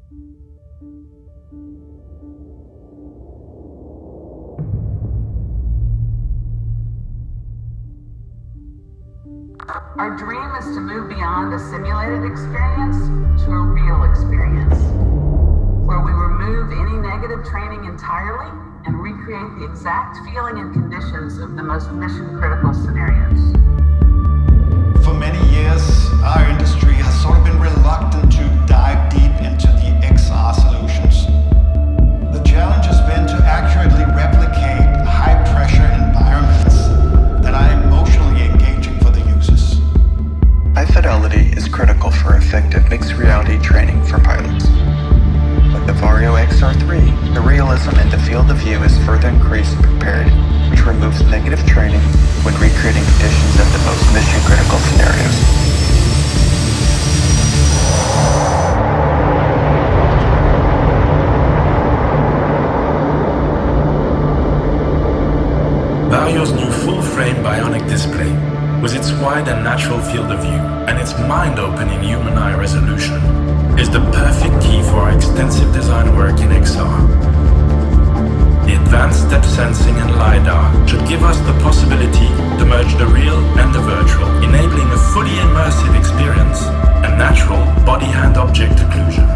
Our dream is to move beyond a simulated experience to a real experience, where we remove any negative training entirely and recreate the exact feeling and conditions of the most mission-critical scenarios. For many years, our industry has sort of been reluctant to dive deep into the XR solutions. The challenge has been to accurately replicate high-pressure environments that are emotionally engaging for the users. High fidelity is critical for effective mixed reality training for pilots. With the Varjo XR-3, the realism in the field of view is further increased and prepared, which removes negative training when recreating conditions of the most mission-critical scenarios. Varjo's new full-frame bionic display, with its wide and natural field of view and its mind-opening human eye resolution, is the perfect key for our extensive design work in XR. The advanced depth sensing and LiDAR should give us the possibility to merge the real and the virtual, enabling a fully immersive experience and natural body-hand object occlusion.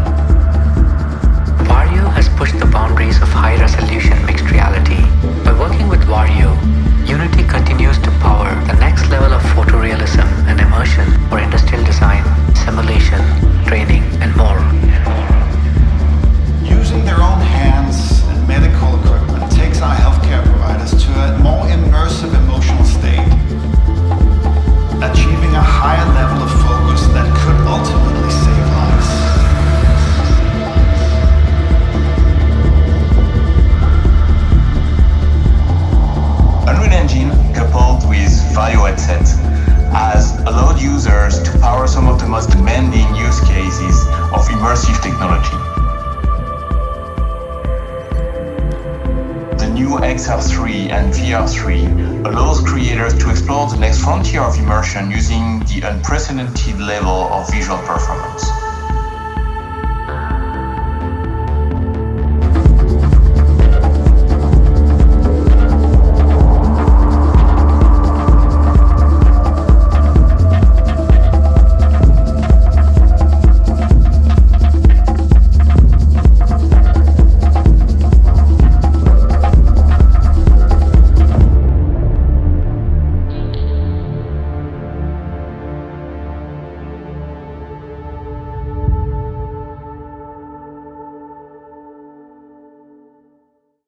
Varjo has pushed the boundaries of high-resolution mixed reality. By working with Varjo, Unity continues to power the next level of photorealism and immersion for industrial design, simulation, training, and more. Using their own hands and medical equipment takes our healthcare providers to a more immersive emotional state, achieving a higher level of focus that could ultimately save lives. Unreal Engine, coupled with Varjo headset, has allowed users to power some of the most demanding use cases of immersive technology. The new XR3 and VR3 allows creators to explore the next frontier of immersion using the unprecedented level of visual performance.